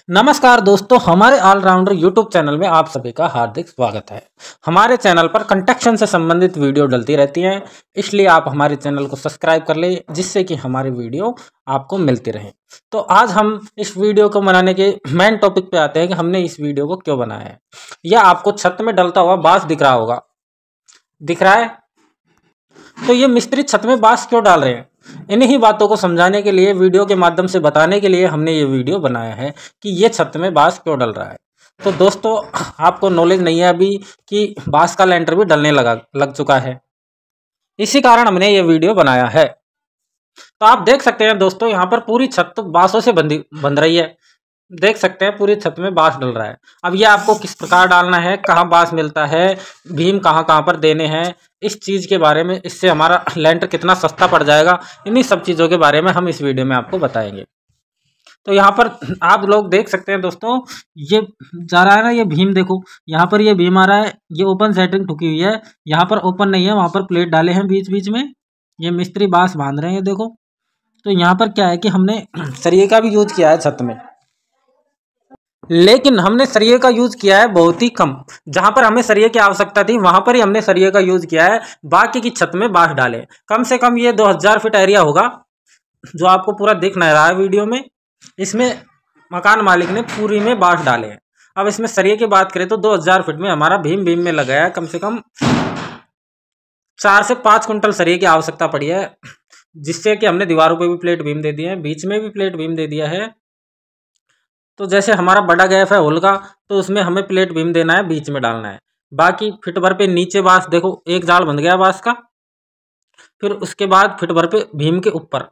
नमस्कार दोस्तों, हमारे ऑलराउंडर यूट्यूब चैनल में आप सभी का हार्दिक स्वागत है। हमारे चैनल पर कंस्ट्रक्शन से संबंधित वीडियो डलती रहती हैं, इसलिए आप हमारे चैनल को सब्सक्राइब कर लें, जिससे कि हमारी वीडियो आपको मिलती रहे। तो आज हम इस वीडियो को बनाने के मेन टॉपिक पे आते हैं कि हमने इस वीडियो को क्यों बनाया है। यह आपको छत में डलता हुआ बांस दिख रहा होगा, दिख रहा है। तो ये मिस्त्री छत में बांस क्यों डाल रहे हैं, इन्हीं बातों को समझाने के लिए, वीडियो के माध्यम से बताने के लिए हमने ये वीडियो बनाया है कि ये छत में बांस क्यों डल रहा है। तो दोस्तों, आपको नॉलेज नहीं है अभी कि बांस का लेंटर भी डलने लग चुका है, इसी कारण हमने ये वीडियो बनाया है। तो आप देख सकते हैं दोस्तों, यहाँ पर पूरी छत तो बांसों से बंध रही है। देख सकते हैं पूरी छत में बांस डल रहा है। अब ये आपको किस प्रकार डालना है, कहाँ बांस मिलता है, भीम कहाँ कहाँ पर देने हैं, इस चीज़ के बारे में, इससे हमारा लेंटर कितना सस्ता पड़ जाएगा, इन्हीं सब चीज़ों के बारे में हम इस वीडियो में आपको बताएंगे। तो यहाँ पर आप लोग देख सकते हैं दोस्तों, ये जा रहा है ना, ये भीम देखो, यहाँ पर ये भीम आ रहा है, ये ओपन सेटिंग ठुकी हुई है, यहाँ पर ओपन नहीं है, वहाँ पर प्लेट डाले हैं बीच बीच में, ये मिस्त्री बांस बांध रहे हैं देखो। तो यहाँ पर क्या है कि हमने सरिये का भी यूज किया है छत में, लेकिन हमने सरिये का यूज किया है बहुत ही कम। जहां पर हमें सरिये की आवश्यकता थी वहां पर ही हमने सरिये का यूज किया है, बाकी की छत में बांस डाले। कम से कम ये 2000 फीट एरिया होगा जो आपको पूरा दिख नहीं रहा है वीडियो में। इसमें मकान मालिक ने पूरी में बांस डाले हैं। अब इसमें सरिये की बात करें तो 2000 फीट में हमारा भीम में लगाया है, कम से कम 4 से 5 कुंटल सरिये की आवश्यकता पड़ी है, जिससे कि हमने दीवारों पे भी प्लेट बीम दे दिया है, बीच में भी प्लेट बीम दे दिया है। तो जैसे हमारा बड़ा गैप है होल का, तो उसमें हमें प्लेट बीम देना है, बीच में डालना है। बाकी फिट भर पे नीचे बांस देखो, एक जाल बन गया बांस का। फिर उसके बाद फिट भर पे भीम के ऊपर,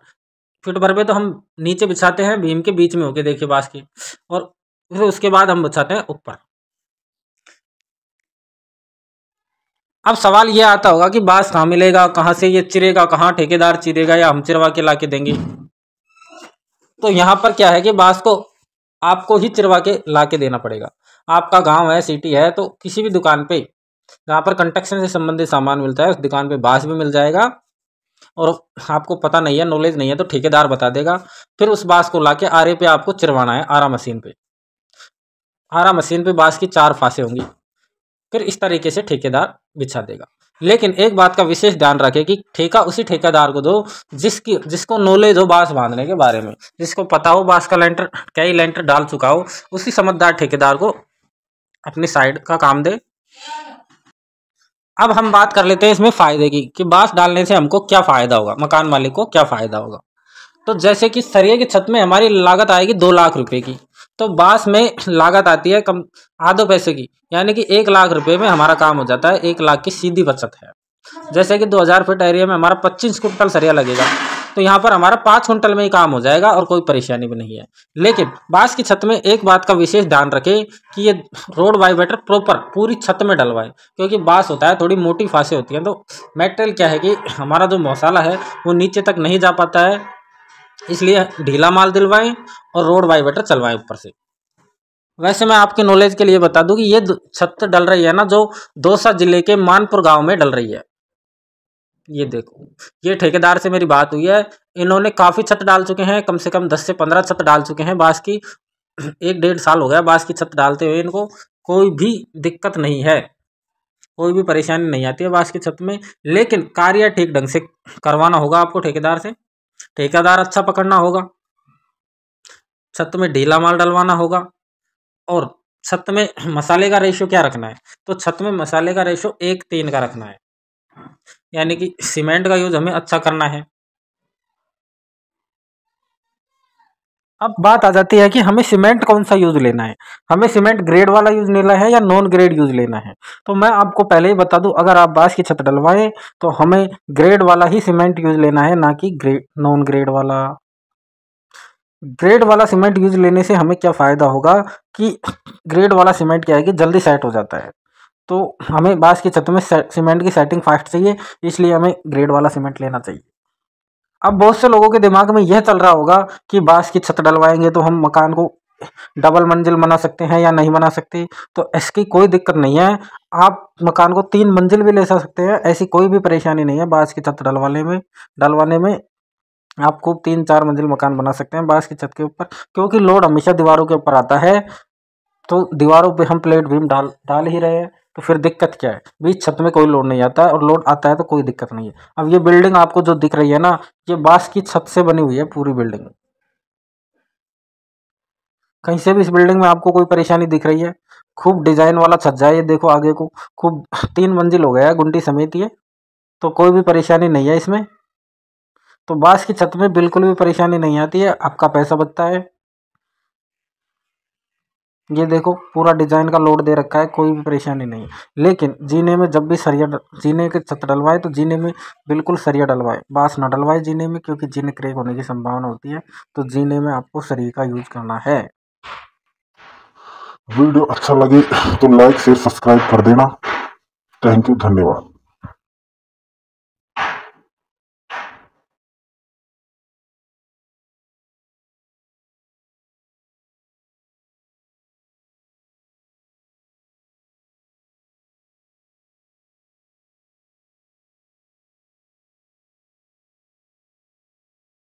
फिट भर पे तो हम नीचे बिछाते हैं, भीम के बीच में होके देखिए बांस की, और फिर उसके बाद हम बिछाते हैं ऊपर। अब सवाल ये आता होगा कि बांस कहाँ मिलेगा, कहाँ से ये चिरेगा, कहाँ ठेकेदार चिरेगा या हम चिरवा के ला के देंगे। तो यहाँ पर क्या है कि बांस को आपको ही चिरवा के ला के देना पड़ेगा। आपका गांव है, सिटी है, तो किसी भी दुकान पे जहाँ पर कंस्ट्रक्शन से संबंधित सामान मिलता है, उस दुकान पे बांस भी मिल जाएगा। और आपको पता नहीं है, नॉलेज नहीं है, तो ठेकेदार बता देगा। फिर उस बांस को लाके आरे पे आपको चिरवाना है, आरा मशीन पे। आरा मशीन पे बांस की 4 फांसें होंगी, फिर इस तरीके से ठेकेदार बिछा देगा। लेकिन एक बात का विशेष ध्यान रखें कि ठेका उसी ठेकेदार को दो जिसको नॉलेज हो बांस बांधने के बारे में, जिसको पता हो बांस का लेंटर, कई लेंटर डाल चुका हो, उसी समझदार ठेकेदार को अपनी साइड का काम दे। अब हम बात कर लेते हैं इसमें फायदे की कि बांस डालने से हमको क्या फायदा होगा, मकान मालिक को क्या फायदा होगा। तो जैसे कि सरिये की छत में हमारी लागत आएगी 2 लाख रुपए की, तो बांस में लागत आती है कम आधे पैसे की, यानी कि 1 लाख रुपए में हमारा काम हो जाता है। 1 लाख की सीधी बचत है। जैसे कि 2000 फीट एरिया में हमारा 25 कुंटल सरिया लगेगा, तो यहाँ पर हमारा 5 कुंटल में ही काम हो जाएगा और कोई परेशानी भी नहीं है। लेकिन बांस की छत में एक बात का विशेष ध्यान रखें कि ये रोड वाइब्रेटर प्रॉपर पूरी छत में डलवाए, क्योंकि बांस होता है थोड़ी मोटी फांसें होती हैं, तो मेटेरियल क्या है कि हमारा जो मसाला है वो नीचे तक नहीं जा पाता है, इसलिए ढीला माल दिलवाएं और रोड वाइब्रेटर चलवाएं ऊपर से। वैसे मैं आपके नॉलेज के लिए बता दूं कि ये छत डल रही है ना, जो दौसा जिले के मानपुर गांव में डल रही है। ये देखो, ये ठेकेदार से मेरी बात हुई है, इन्होंने काफ़ी छत डाल चुके हैं, कम से कम 10 से 15 छत डाल चुके हैं बांस की। 1-1.5 साल हो गया बांस की छत डालते हुए इनको, कोई भी दिक्कत नहीं है, कोई भी परेशानी नहीं आती है बांस की छत में। लेकिन कार्य ठीक ढंग से करवाना होगा आपको ठेकेदार से, ठेकेदार अच्छा पकड़ना होगा, छत में ढीला माल डलवाना होगा, और छत में मसाले का रेशो क्या रखना है, तो छत में मसाले का रेशो 1:3 का रखना है, यानी कि सीमेंट का यूज हमें अच्छा करना है। अब बात आ जाती है कि हमें सीमेंट कौन सा यूज लेना है, हमें सीमेंट ग्रेड वाला यूज लेना है या नॉन ग्रेड यूज लेना है। तो मैं आपको पहले ही बता दूं, अगर आप बांस की छत डलवाएं तो हमें ग्रेड वाला ही सीमेंट यूज लेना है, ना कि नॉन ग्रेड वाला। ग्रेड वाला सीमेंट यूज लेने से हमें क्या फ़ायदा होगा कि ग्रेड वाला सीमेंट क्या है कि जल्दी सेट हो जाता है। तो हमें बांस की छत में सीमेंट की सेटिंग फास्ट चाहिए, इसलिए हमें ग्रेड वाला सीमेंट लेना चाहिए। अब बहुत से लोगों के दिमाग में यह चल रहा होगा कि बांस की छत डलवाएंगे तो हम मकान को डबल मंजिल बना सकते हैं या नहीं बना सकते। तो इसकी कोई दिक्कत नहीं है, आप मकान को 3 मंजिल भी ले सकते हैं, ऐसी कोई भी परेशानी नहीं है बांस की छत डलवाने में। आप खूब 3-4 मंजिल मकान बना सकते हैं बांस की छत के ऊपर, क्योंकि लोड हमेशा दीवारों के ऊपर आता है। तो दीवारों पे हम प्लेट बीम डाल ही रहे हैं, तो फिर दिक्कत क्या है? बीच छत में कोई लोड नहीं आता है, और लोड आता है तो कोई दिक्कत नहीं है। अब ये बिल्डिंग आपको जो दिख रही है ना, ये बांस की छत से बनी हुई है पूरी बिल्डिंग। कहीं से भी इस बिल्डिंग में आपको कोई परेशानी दिख रही है? खूब डिजाइन वाला छज्जा है, ये देखो आगे को खूब 3 मंजिल हो गया है गुंडी समेत ये। तो कोई भी परेशानी नहीं है इसमें। तो बांस की छत में बिल्कुल भी परेशानी नहीं आती है, आपका पैसा बचता है। ये देखो पूरा डिजाइन का लोड दे रखा है, कोई भी परेशानी नहीं है। लेकिन जीने में जब भी सरिया जीने के छत डलवाए तो जीने में बिल्कुल सरिया डलवाए, बांस ना डलवाए जीने में, क्योंकि जीने क्रैक होने की संभावना होती है। तो जीने में आपको सरिये का यूज करना है। वीडियो अच्छा लगे तो लाइक शेयर सब्सक्राइब कर देना। थैंक यू, धन्यवाद।